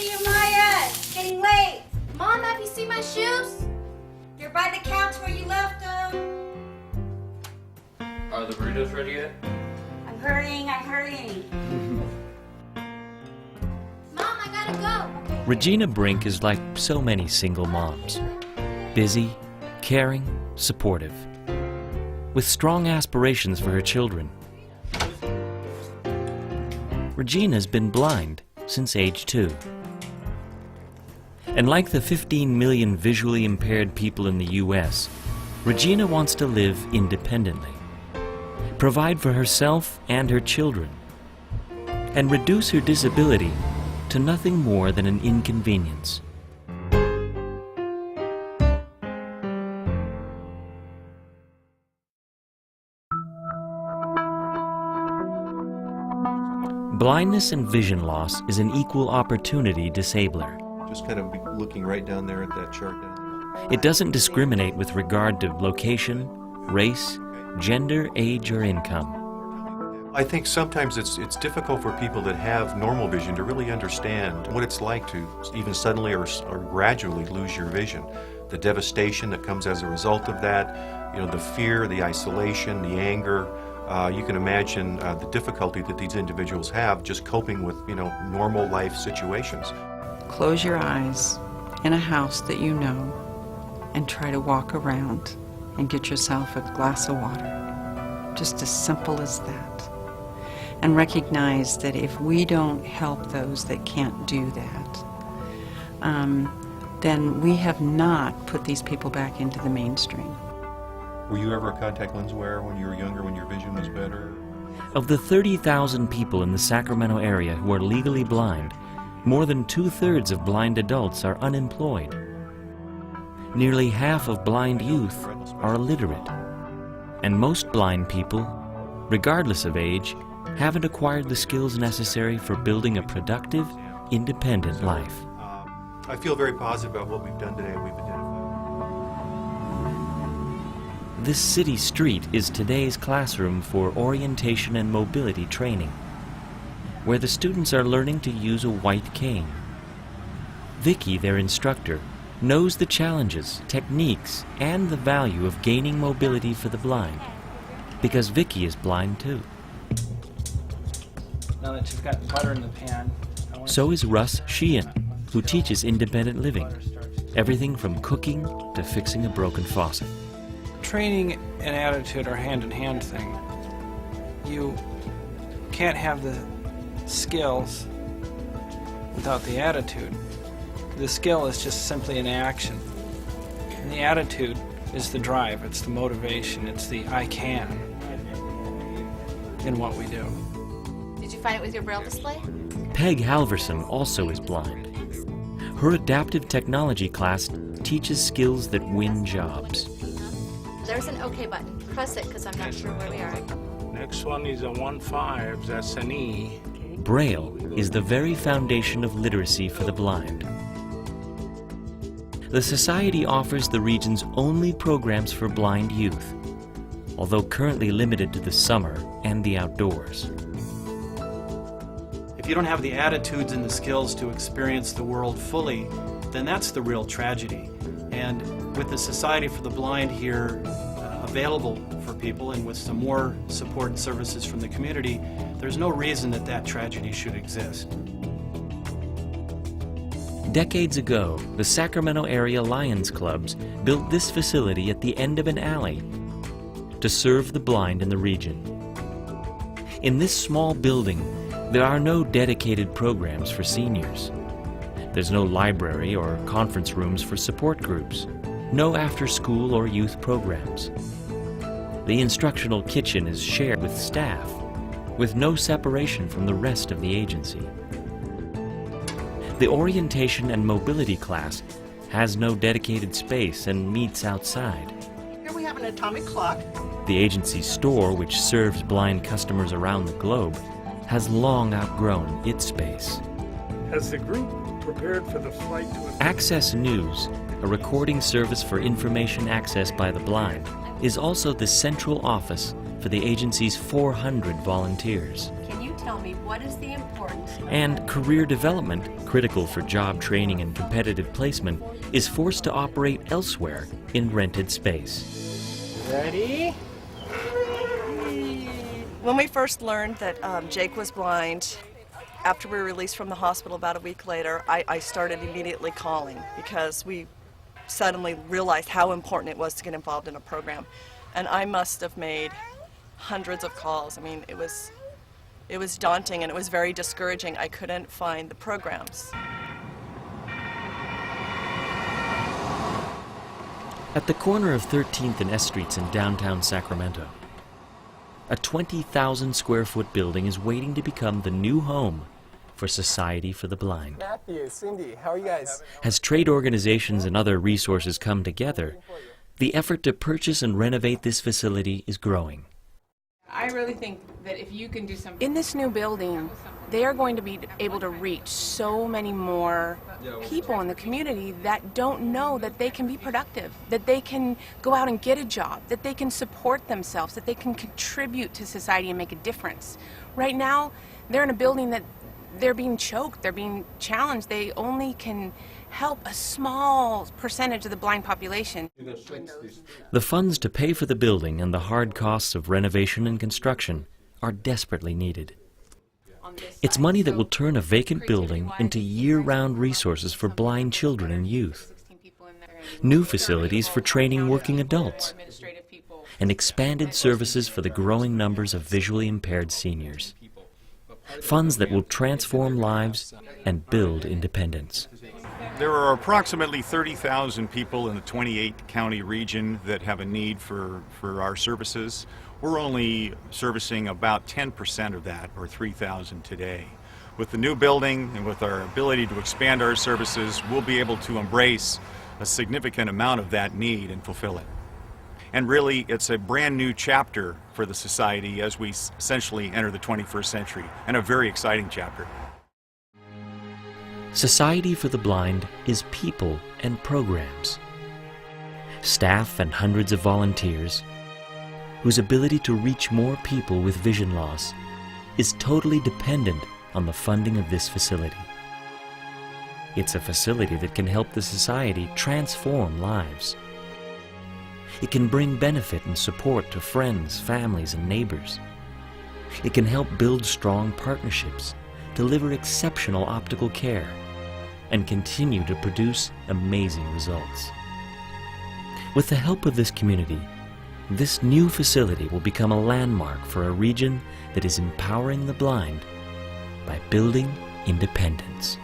See you, Maya. It's getting late. Mom, have you seen my shoes? You're by the couch where you left them. Are the burritos ready yet? I'm hurrying. Mom, I gotta go. Okay. Regina Brink is like so many single moms. Busy, caring, supportive. With strong aspirations for her children. Regina's been blind since age 2. And like the 15 million visually impaired people in the U.S., Regina wants to live independently, provide for herself and her children, and reduce her disability to nothing more than an inconvenience. Blindness and vision loss is an equal opportunity disabler. Just kind of looking right down there at that chart down there. It doesn't discriminate with regard to location, race, gender, age, or income. I think sometimes it's difficult for people that have normal vision to really understand what it's like to even suddenly or gradually lose your vision. The devastation that comes as a result of that, the fear, the isolation, the anger. You can imagine the difficulty that these individuals have just coping with, normal life situations. Close your eyes in a house that you know and try to walk around and get yourself a glass of water. Just as simple as that. And recognize that if we don't help those that can't do that, then we have not put these people back into the mainstream. Were you ever a contact lens wearer when you were younger, when your vision was better? Of the 30,000 people in the Sacramento area who are legally blind, more than 2/3 of blind adults are unemployed. Nearly half of blind youth are illiterate. And most blind people, regardless of age, haven't acquired the skills necessary for building a productive, independent life. I feel very positive about what we've done today. We've identified. This city street is today's classroom for orientation and mobility training, where the students are learning to use a white cane. Vicky, their instructor, knows the challenges, techniques, and the value of gaining mobility for the blind, because Vicky is blind too. Now that you've got butter in the pan, So is Russ Sheehan, who teaches independent living, everything from cooking to fixing a broken faucet. training and attitude are hand-in-hand thing. You can't have the skills without the attitude. The skill is just simply an action. And the attitude is the drive, it's the motivation, it's the I can in what we do. Did you find it with your Braille display? Peg Halverson also is blind. Her adaptive technology class teaches skills that win jobs. There's an OK button. Press it because I'm not sure where we are. Next one is a 1-5, that's an E. Braille is the very foundation of literacy for the blind. The Society offers the region's only programs for blind youth, although currently limited to the summer and the outdoors. If you don't have the attitudes and the skills to experience the world fully, then that's the real tragedy. And with the Society for the Blind here available for people and with some more support and services from the community, there's no reason that that tragedy should exist. Decades ago, the Sacramento area Lions Clubs built this facility at the end of an alley to serve the blind in the region. In this small building, there are no dedicated programs for seniors. There's no library or conference rooms for support groups, no after-school or youth programs. The instructional kitchen is shared with staff, with no separation from the rest of the agency. The orientation and mobility class has no dedicated space and meets outside. Here we have an atomic clock. The agency's store, which serves blind customers around the globe, has long outgrown its space. Has the group prepared for the flight to... Access News, a recording service for information access by the blind, is also the central office for the agency's 400 volunteers. Can you tell me, what is the importance? And career development, critical for job training and competitive placement, is forced to operate elsewhere in rented space. Ready? When we first learned that Jake was blind, after we were released from the hospital about a week later, I started immediately calling because we suddenly realized how important it was to get involved in a program. And I must have made hundreds of calls. I mean, it was daunting and it was very discouraging. I couldn't find the programs. At the corner of 13th and S Streets in downtown Sacramento, a 20,000 square foot building is waiting to become the new home for Society for the Blind. Matthew, Cindy, how are you guys? As trade organizations and other resources come together, the effort to purchase and renovate this facility is growing. I really think that if you can do something In this new building, they are going to be able to reach so many more people in the community that don't know that they can be productive, that they can go out and get a job, that they can support themselves, that they can contribute to society and make a difference. Right now, they're in a building that they're being choked, they're being challenged. They only can help a small percentage of the blind population. The funds to pay for the building and the hard costs of renovation and construction are desperately needed. It's money that will turn a vacant building into year-round resources for blind children and youth, new facilities for training working adults, and expanded services for the growing numbers of visually impaired seniors. Funds that will transform lives and build independence. There are approximately 30,000 people in the 28-county region that have a need for our services. We're only servicing about 10% of that, or 3,000 today. With the new building and with our ability to expand our services, we'll be able to embrace a significant amount of that need and fulfill it. And really, it's a brand new chapter for the society as we essentially enter the 21st century, and a very exciting chapter. Society for the Blind is people and programs. Staff and hundreds of volunteers whose ability to reach more people with vision loss is totally dependent on the funding of this facility. It's a facility that can help the society transform lives. It can bring benefit and support to friends, families, and neighbors. It can help build strong partnerships, deliver exceptional optical care, and continue to produce amazing results. With the help of this community, this new facility will become a landmark for a region that is empowering the blind by building independence.